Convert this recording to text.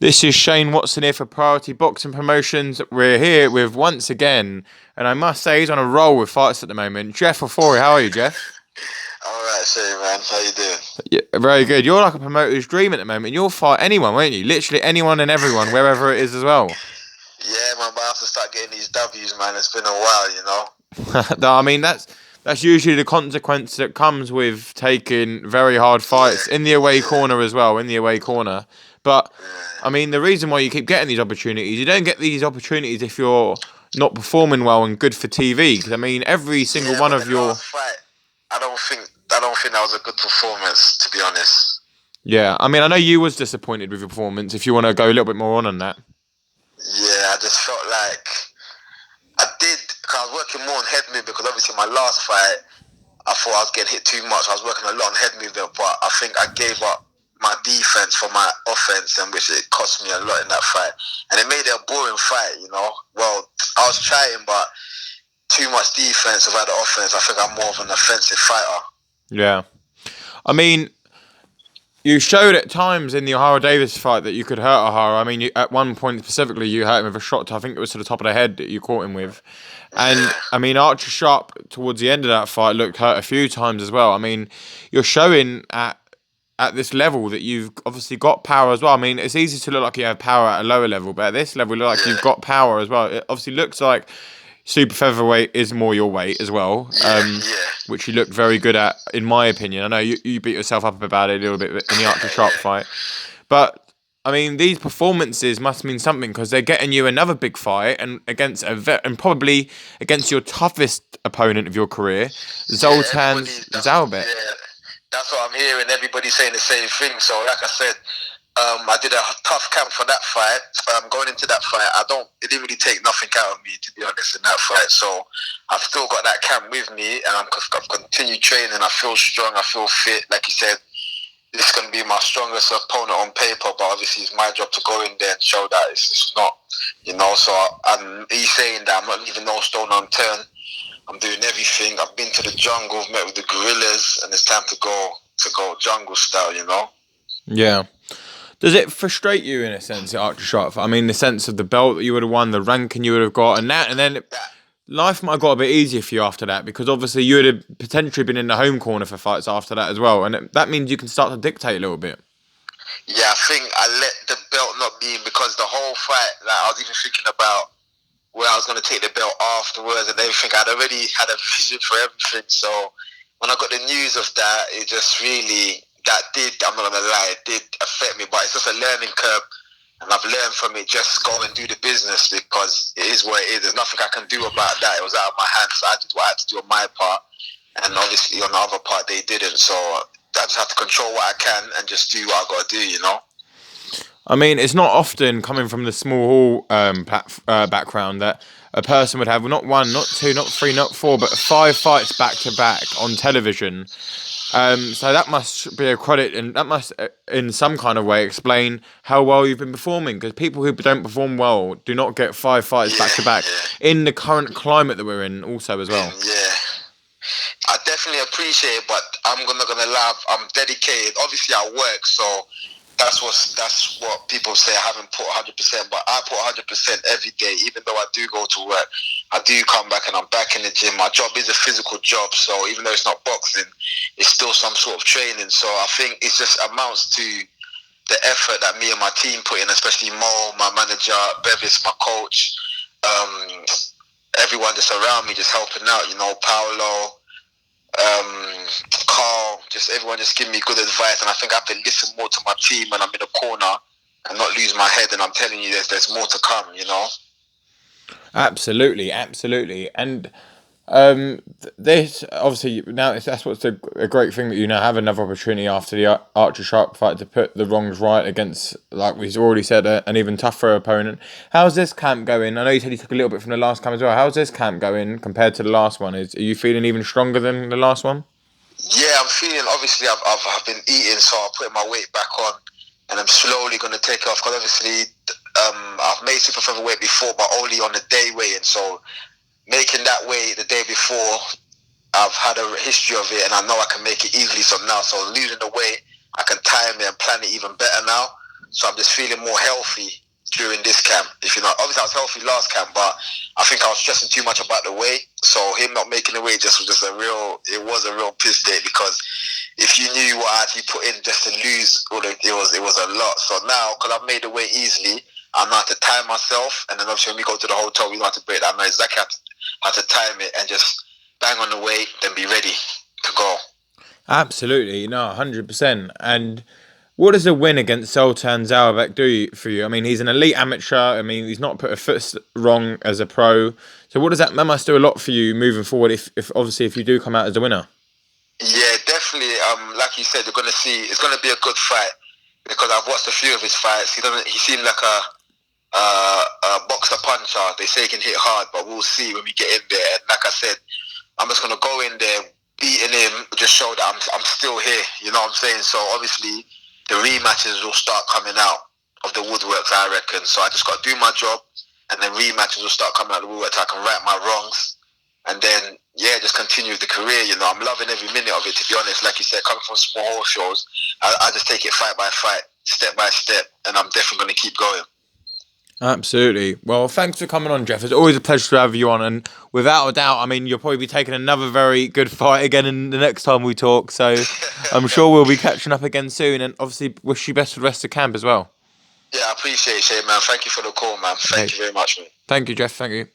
This is Shane Watson here for Priority Boxing Promotions. We're here with once again, and I must say he's on a roll with fights at the moment. Jeff Ofori, how are you, Jeff? All right, Shane, man. How you doing? Yeah, very good. You're like a promoter's dream at the moment. You'll fight anyone, won't you? Literally anyone and everyone, wherever it is as well. Yeah, man, but I have to start getting these W's, man. It's been a while. No, I mean that's usually the consequence that comes with taking very hard Yeah, fights in the away yeah, corner as well, in the away corner. But I yeah. mean, the reason why you keep getting these opportunities, you don't get these opportunities if you're not performing well and good for TV. Because I mean, every single Yeah, one but of the your last fight, I don't think that was a good performance, to be honest. yeah, I mean, I know you was disappointed with your performance. If you want to go a little bit more on that, Yeah, I just felt like I did, cause I was working more on head movement because obviously my last fight, I thought I was getting hit too much. I was working a lot on head movement, but I think I gave up my defense for my offense, and which it cost me a lot in that fight. And it made it a boring fight. Well, I was trying, but too much defense without the offense. I think I'm more of an offensive fighter. yeah. I mean, you showed at times in the O'Hara Davis fight that you could hurt O'Hara. I mean, at one point specifically, you hurt him with a shot. I think it was to the top of the head that you caught him with. And Yeah, I mean, Archer Sharp towards the end of that fight looked hurt a few times as well. I mean, you're showing at this level that you've obviously got power as well. I mean, it's easy to look like you have power at a lower level, but at this level, you look like you've yeah, got power as well. It obviously looks like super featherweight is more your weight as well, yeah, yeah, which you looked very good at, in my opinion. I know you beat yourself up about it a little bit in the Archer Sharp yeah, fight, but I mean, these performances must mean something because they're getting you another big fight and against and probably against your toughest opponent of your career, yeah. Zoltan Zaurbek. That's what I'm hearing. Everybody saying the same thing. So, like I said, I did a tough camp for that fight. Going into that fight, it didn't really take nothing out of me, to be honest, in that fight. So, I've still got that camp with me, and I've continued training. I feel strong. I feel fit. Like you said, this is going to be my strongest opponent on paper, but obviously it's my job to go in there and show that it's not. So he's saying that I'm not leaving no stone unturned. I'm doing everything. I've been to the jungle, met with the gorillas, and it's time to go jungle style. Yeah. Does it frustrate you in a sense, the Archer Sharp? I mean, the sense of the belt that you would have won, the ranking you would have got, and then That, life might have got a bit easier for you after that because obviously you would have potentially been in the home corner for fights after that as well, and that means you can start to dictate a little bit. yeah, I think I let the belt not be in because the whole fight, like I was even thinking about where I was going to take the belt afterwards and everything. I'd already had a vision for everything. So when I got the news of that, it just really, I'm not going to lie, it did affect me. But it's just a learning curve. And I've learned from it, just go and do the business because it is what it is. There's nothing I can do about that. It was out of my hands. So I did what I had to do on my part. And obviously on the other part, they didn't. So I just have to control what I can and just do what I got to do. I mean, it's not often coming from the small hall background that a person would have not one, not two, not three, not four, but five fights back to back on television. So that must be a credit, and that must, in some kind of way, explain how well you've been performing. Because people who don't perform well do not get five fights back Yeah, to back yeah. in the current climate that we're in, also as well. Yeah. I definitely appreciate it, but not gonna lie. I'm dedicated. Obviously, I work, so that's what people say. I haven't put 100%, but I put 100% every day. Even though I do go to work, I do come back and I'm back in the gym. My job is a physical job, so even though it's not boxing, it's still some sort of training. So I think it just amounts to the effort that me and my team put in, especially Mo, my manager, Bevis, my coach, um, everyone just around me, just helping out. Paolo, Carl, just everyone just giving me good advice, and I think I have to listen more to my team when I'm in the corner and not lose my head. And I'm telling you, there's more to come. Absolutely, absolutely, and this obviously now that's what's a great thing that you now have another opportunity after the Archer Sharp fight to put the wrongs right against, like we've already said, an even tougher opponent. How's this camp going? I know you said you took a little bit from the last camp as well. How's this camp going compared to the last one? Are you feeling even stronger than the last one? Yeah, I'm feeling. Obviously, I've been eating, so I'm putting my weight back on, and I'm slowly going to take it off because obviously, I've made super featherweight before, but only on the day weight, and so making that weight the day before, I've had a history of it, and I know I can make it easily. So now, losing the weight, I can time it and plan it even better now. So I'm just feeling more healthy during this camp. If you know, obviously I was healthy last camp, but I think I was stressing too much about the weight. So him not making the weight just was just it was a real piss day, because if you knew what I actually put in just to lose, it was a lot. So now, because I've made the weight easily, I know how to time myself, and then obviously when we go to the hotel, we know how to break that. I know exactly how to time it and just bang on the weight, then be ready to go. Absolutely, no, 100%. And what does a win against Sultan Zaurbek do for you? I mean, he's an elite amateur. I mean, he's not put a foot wrong as a pro. So what does that must do a lot for you moving forward? If obviously if you do come out as a winner. Yeah, definitely. Like you said, you're gonna see. It's gonna be a good fight, because I've watched a few of his fights. He seemed like a boxer puncher. They say he can hit hard, but we'll see when we get in there. And like I said, I'm just gonna go in there, beating him, just show that I'm still here. You know what I'm saying? So obviously, the rematches will start coming out of the woodworks, I reckon. So I just got to do my job, and then rematches will start coming out of the woodworks. I can right my wrongs, and then just continue the career. You know, I'm loving every minute of it. To be honest, like you said, coming from small horse shows, I just take it fight by fight, step by step, and I'm definitely going to keep going. Absolutely. Well, thanks for coming on, Jeff. It's always a pleasure to have you on. And without a doubt, I mean, you'll probably be taking another very good fight again in the next time we talk. So I'm sure we'll be catching up again soon. And obviously, wish you best for the rest of camp as well. Yeah, I appreciate it, man. Thank you for the call, man. Thank you very much, man. Thank you, Jeff. Thank you.